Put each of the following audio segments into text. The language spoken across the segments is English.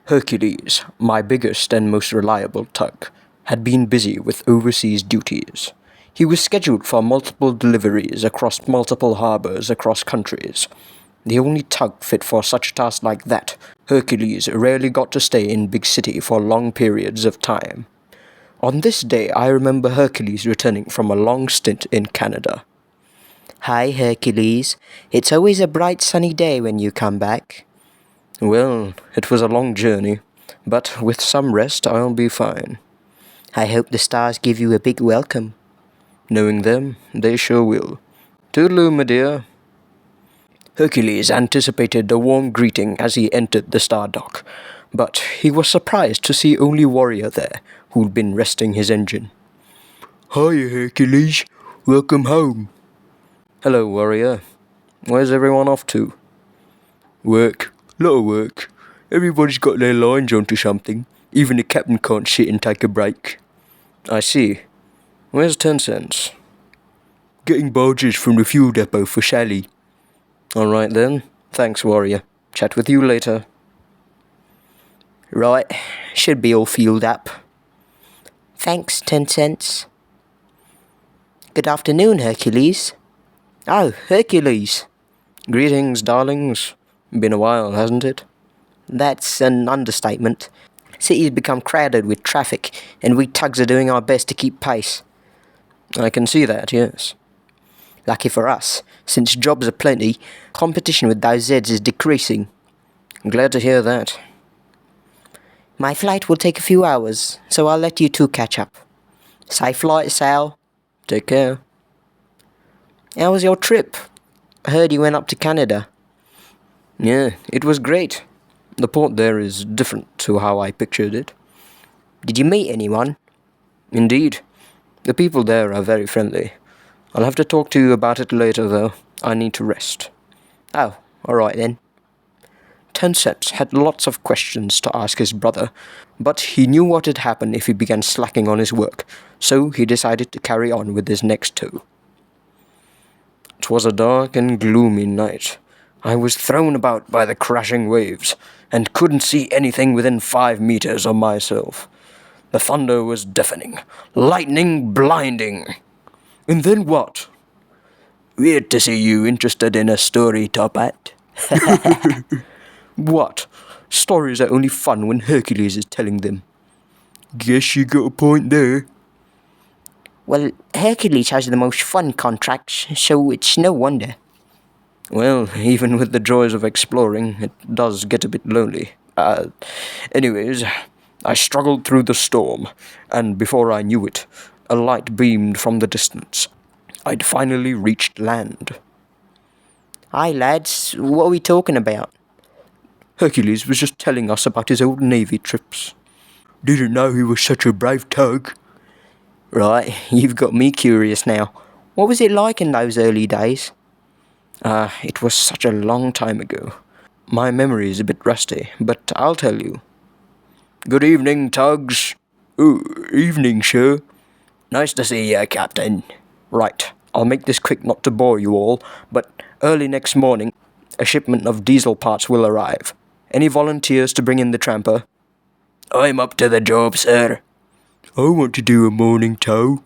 Hercules, my biggest and most reliable tug, had been busy with overseas duties. He was scheduled for multiple deliveries across multiple harbours across countries. The only tug fit for such a task like that, Hercules rarely got to stay in big city for long periods of time. On this day, I remember Hercules returning from a long stint in Canada. Hi, Hercules. It's always a bright sunny day when you come back. Well, it was a long journey, but with some rest I'll be fine. I hope the stars give you a big welcome. Knowing them, they sure will. Toodaloo, my dear. Hercules anticipated a warm greeting as he entered the Star Dock, but he was surprised to see only Warrior there, who'd been resting his engine. Hiya, Hercules. Welcome home. Hello, Warrior. Where's everyone off to? Work. Lot of work. Everybody's got their lines onto something. Even the captain can't sit and take a break. I see. Where's 10 Cents? Getting barges from the fuel depot for Sally. Alright then. Thanks, Warrior. Chat with you later. Right. Should be all fueled up. Thanks, 10 Cents. Good afternoon, Hercules. Oh, Hercules. Greetings, darlings. Been a while, hasn't it? That's an understatement. City's become crowded with traffic, and we tugs are doing our best to keep pace. I can see that, yes. Lucky for us, since jobs are plenty, competition with those Zeds is decreasing. Glad to hear that. My flight will take a few hours, so I'll let you two catch up. Safe flight, Sal. Take care. How was your trip? I heard you went up to Canada. Yeah, it was great. The port there is different to how I pictured it. Did you meet anyone? Indeed. The people there are very friendly. I'll have to talk to you about it later, though. I need to rest. Oh, alright then. 10 Cents had lots of questions to ask his brother, but he knew what would happen if he began slacking on his work, so he decided to carry on with his next two. It was a dark and gloomy night. I was thrown about by the crashing waves, and couldn't see anything within 5 meters of myself. The thunder was deafening, lightning blinding. And then what? Weird to see you interested in a story, Top Hat. What? Stories are only fun when Hercules is telling them. Guess you got a point there. Well, Hercules has the most fun contracts, so it's no wonder. Well, even with the joys of exploring, it does get a bit lonely. Anyways, I struggled through the storm, and before I knew it, a light beamed from the distance. I'd finally reached land. Hi, lads. What are we talking about? Hercules was just telling us about his old Navy trips. Didn't know he was such a brave tug. Right, you've got me curious now. What was it like in those early days? It was such a long time ago. My memory is a bit rusty, but I'll tell you. Good evening, tugs. Oh, evening, sir. Nice to see you, Captain. Right, I'll make this quick not to bore you all, but early next morning, a shipment of diesel parts will arrive. Any volunteers to bring in the tramper? I'm up to the job, sir. I want to do a morning tow.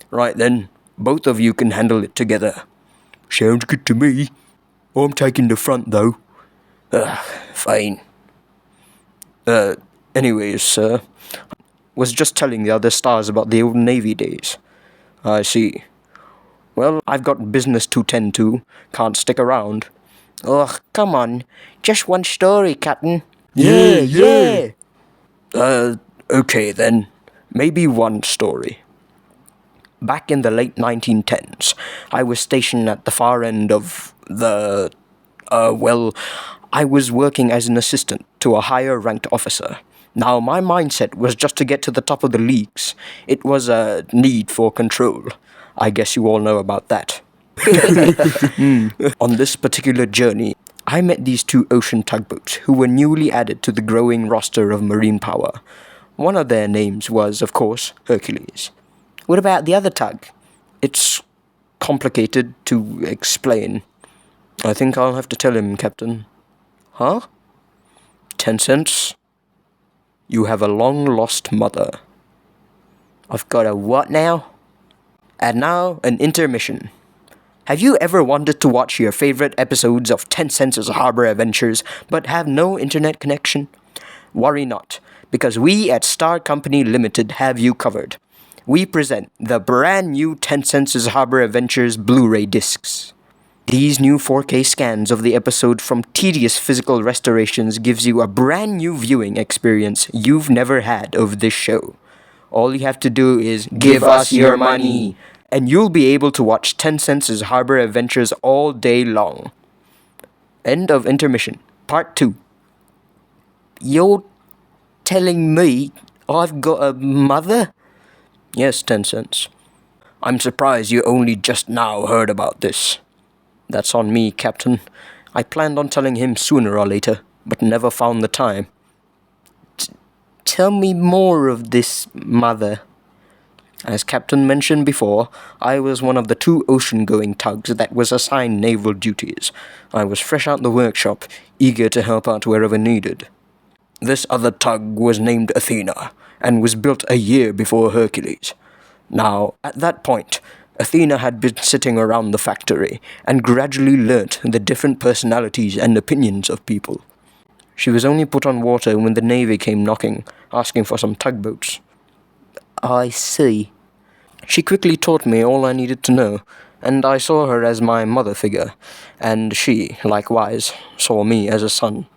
Right then, both of you can handle it together. Sounds good to me. I'm taking the front, though. Fine. Anyways, sir, was just telling the other stars about the old Navy days. I see. Well, I've got business to tend to. Can't stick around. Ugh, come on. Just one story, Captain. Yeah. Okay then. Maybe one story. Back in the late 1910s, I was stationed at the far end of I was working as an assistant to a higher-ranked officer. Now, my mindset was just to get to the top of the leagues. It was a need for control. I guess you all know about that. On this particular journey, I met these two ocean tugboats who were newly added to the growing roster of marine power. One of their names was, of course, Hercules. What about the other tug? It's complicated to explain. I think I'll have to tell him, Captain. Huh? 10 cents. You have a long-lost mother. I've got a what now? And now, an intermission. Have you ever wanted to watch your favorite episodes of 10 Cents Harbour Adventures but have no internet connection? Worry not, because we at Star Company Limited have you covered. We present the brand new 10 Cents Harbour Adventures Blu-ray discs. These new 4K scans of the episode from tedious physical restorations gives you a brand new viewing experience you've never had of this show. All you have to do is Give us your money. and you'll be able to watch 10 Cents Harbour Adventures all day long. End of intermission. Part 2. You're telling me I've got a mother? Yes, 10 cents. I'm surprised you only just now heard about this. That's on me, Captain. I planned on telling him sooner or later, but never found the time. Tell me more of this mother. As Captain mentioned before, I was one of the 2 ocean-going tugs that was assigned naval duties. I was fresh out the workshop, eager to help out wherever needed. This other tug was named Athena, and was built a year before Hercules. Now, at that point, Athena had been sitting around the factory, and gradually learnt the different personalities and opinions of people. She was only put on water when the Navy came knocking, asking for some tugboats. I see. She quickly taught me all I needed to know, and I saw her as my mother figure, and she, likewise, saw me as a son.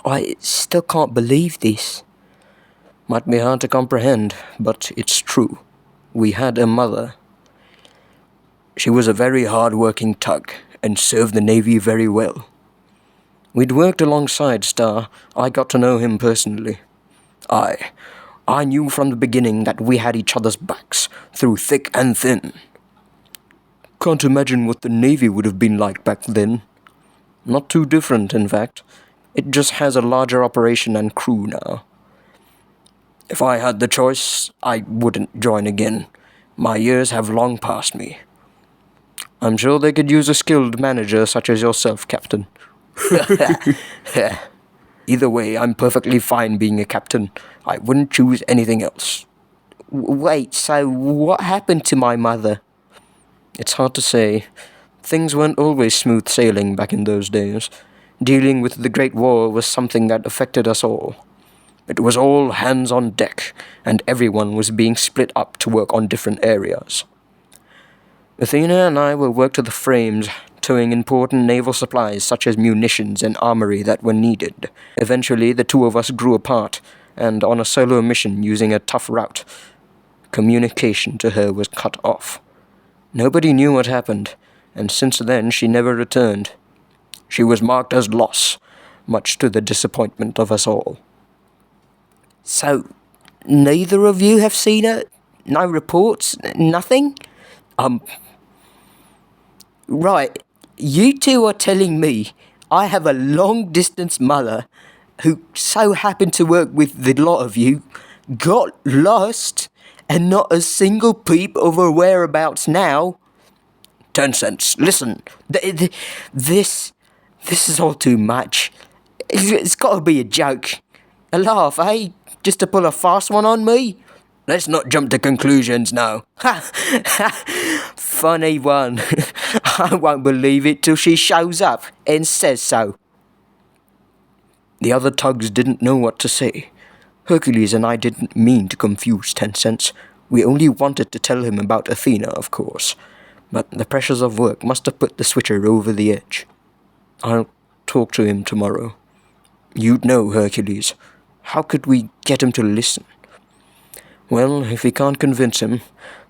I still can't believe this. Might be hard to comprehend, but it's true. We had a mother. She was a very hard-working tug, and served the Navy very well. We'd worked alongside Star. I got to know him personally. I knew from the beginning that we had each other's backs, through thick and thin. Can't imagine what the Navy would have been like back then. Not too different, in fact. It just has a larger operation and crew now. If I had the choice, I wouldn't join again. My years have long passed me. I'm sure they could use a skilled manager such as yourself, Captain. Either way, I'm perfectly fine being a captain. I wouldn't choose anything else. Wait, so what happened to my mother? It's hard to say. Things weren't always smooth sailing back in those days. Dealing with the Great War was something that affected us all. It was all hands on deck, and everyone was being split up to work on different areas. Athena and I were worked to the frames, towing important naval supplies such as munitions and armory that were needed. Eventually, the 2 of us grew apart, and on a solo mission using a tough route, communication to her was cut off. Nobody knew what happened, and since then she never returned. She was marked as lost, much to the disappointment of us all. So, neither of you have seen her? No reports? Nothing? Right, you 2 are telling me I have a long-distance mother who so happened to work with the lot of you, got lost, and not a single peep of her whereabouts now? 10 cents, listen. This is all too much. It's got to be a joke. A laugh, eh? Just to pull a fast one on me? Let's not jump to conclusions now. Funny one. I won't believe it till she shows up and says so. The other tugs didn't know what to say. Hercules and I didn't mean to confuse 10 cents. We only wanted to tell him about Athena, of course. But the pressures of work must have put the switcher over the edge. I'll talk to him tomorrow. You'd know, Hercules. How could we get him to listen? Well, if we can't convince him,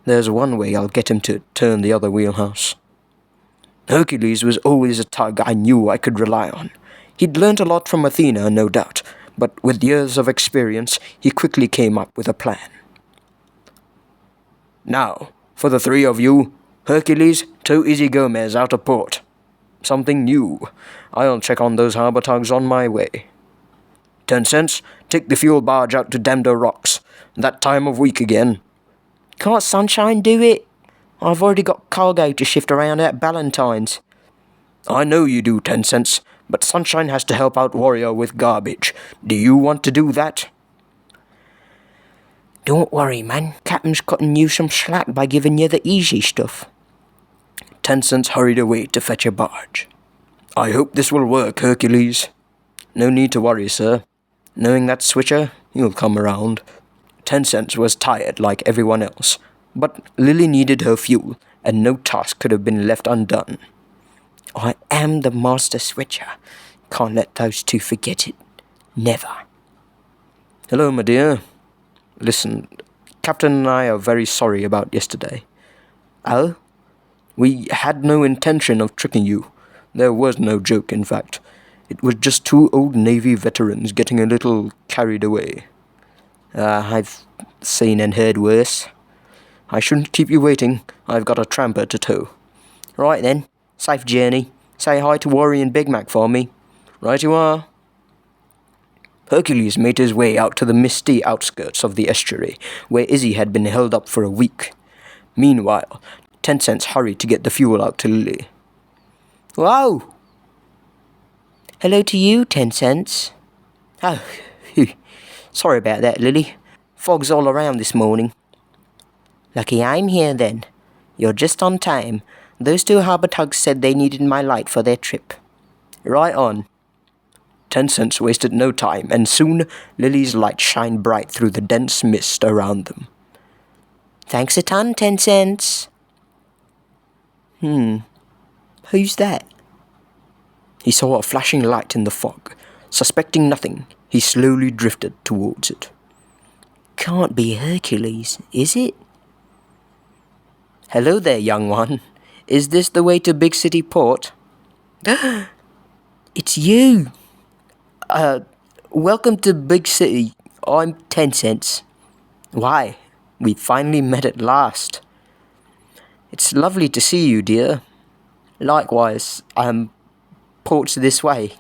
there's one way I'll get him to turn the other wheelhouse. Hercules was always a tug I knew I could rely on. He'd learnt a lot from Athena, no doubt, but with years of experience, he quickly came up with a plan. Now, for the 3 of you, Hercules, tow Izzy Gomez out of port. Something new. I'll check on those harbour tugs on my way. 10 cents, take the fuel barge out to Damdo Rocks. That time of week again. Can't Sunshine do it? I've already got cargo to shift around at Ballantyne's. I know you do, 10 cents, but Sunshine has to help out Warrior with garbage. Do you want to do that? Don't worry, man. Captain's cutting you some slack by giving you the easy stuff. 10 cents hurried away to fetch a barge. I hope this will work, Hercules. No need to worry, sir. Knowing that switcher, he'll come around. 10 cents was tired like everyone else, but Lily needed her fuel, and no task could have been left undone. I am the master switcher. Can't let those two forget it. Never. Hello, my dear. Listen, Captain and I are very sorry about yesterday. Oh? We had no intention of tricking you. There was no joke, in fact. It was just two old Navy veterans getting a little carried away. I've seen and heard worse. I shouldn't keep you waiting. I've got a tramper to tow. Right then. Safe journey. Say hi to Worry and Big Mac for me. Right you are. Hercules made his way out to the misty outskirts of the estuary, where Izzy had been held up for a week. Meanwhile, 10 cents hurried to get the fuel out to Lily. Whoa! Hello to you, 10 cents. Oh, phew. Sorry about that, Lily. Fog's all around this morning. Lucky I'm here, then. You're just on time. Those two harbour tugs said they needed my light for their trip. Right on. 10 cents wasted no time, and soon Lily's light shined bright through the dense mist around them. Thanks a ton, 10 cents. Who's that? He saw a flashing light in the fog. Suspecting nothing, he slowly drifted towards it. Can't be Hercules, is it? Hello there, young one. Is this the way to Big City Port? It's you. Welcome to Big City. I'm 10 cents. Why, we finally met at last. It's lovely to see you, dear. Likewise, port's this way.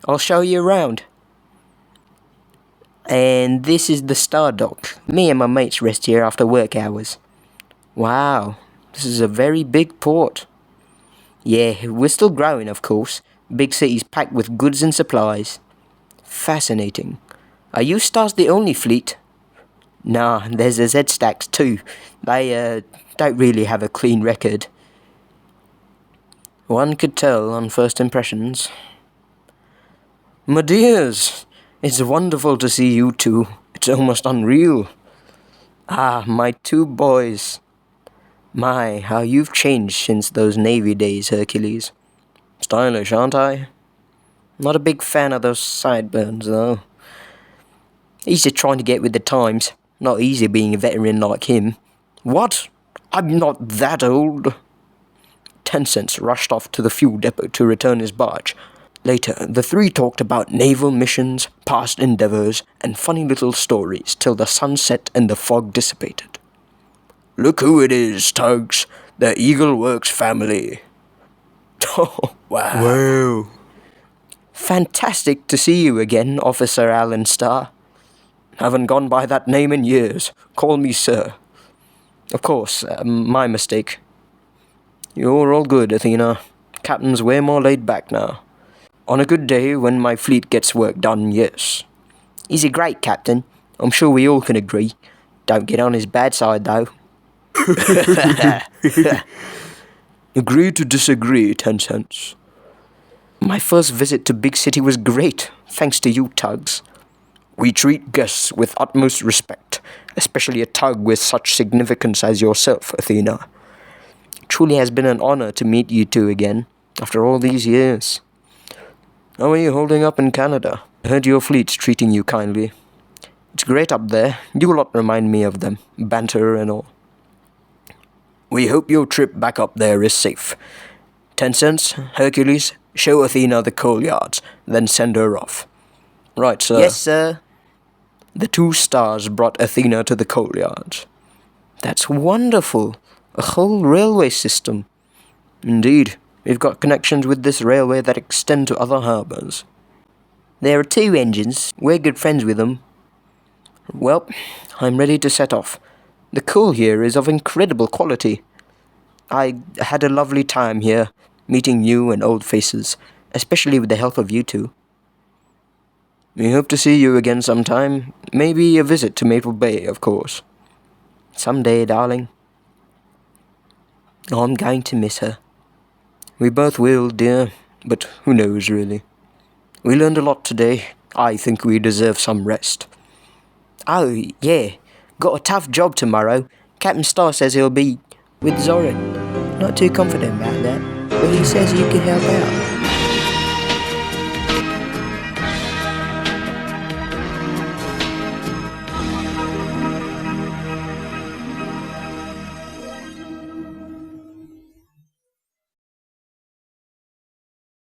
I'll show you around. And this is the Star Dock. Me and my mates rest here after work hours. Wow, this is a very big port. Yeah, we're still growing, of course. Big City's packed with goods and supplies. Fascinating. Are you Stars the only fleet? Nah, there's the Z-Stacks too. They, don't really have a clean record. One could tell on first impressions. My dears, it's wonderful to see you two. It's almost unreal. Ah, my two boys. My, how you've changed since those Navy days, Hercules. Stylish, aren't I? Not a big fan of those sideburns, though. He's just trying to get with the times. Not easy being a veteran like him. What? I'm not that old. 10 cents rushed off to the fuel depot to return his barge. Later, the three talked about naval missions, past endeavors, and funny little stories till the sun set and the fog dissipated. Look who it is, Tugs. The Eagle Works family. Oh, wow. Whoa. Fantastic to see you again, Officer Alan Starr. Haven't gone by that name in years. Call me sir. Of course, my mistake. You're all good, Athena. Captain's way more laid back now. On a good day, when my fleet gets work done, yes. He's a great captain. I'm sure we all can agree. Don't get on his bad side, though. Agree to disagree, 10 cents. My first visit to Big City was great, thanks to you, Tugs. We treat guests with utmost respect, especially a tug with such significance as yourself, Athena. It truly has been an honor to meet you two again, after all these years. How are you holding up in Canada? I heard your fleet's treating you kindly. It's great up there. You lot remind me of them, banter and all. We hope your trip back up there is safe. 10 cents, Hercules, show Athena the coal yards, then send her off. Right, sir. Yes, sir. The two stars brought Athena to the coal yards. That's wonderful. A whole railway system. Indeed, we've got connections with this railway that extend to other harbours. There are 2 engines. We're good friends with them. Well, I'm ready to set off. The coal here is of incredible quality. I had a lovely time here. meeting new and old faces, especially with the help of you two. We hope to see you again sometime. Maybe a visit to Maple Bay, of course. Someday, darling. I'm going to miss her. We both will, dear, but who knows, really. We learned a lot today. I think we deserve some rest. Oh, yeah. Got a tough job tomorrow. Captain Star says he'll be with Zoran. Not too confident about that, but he says you can help out.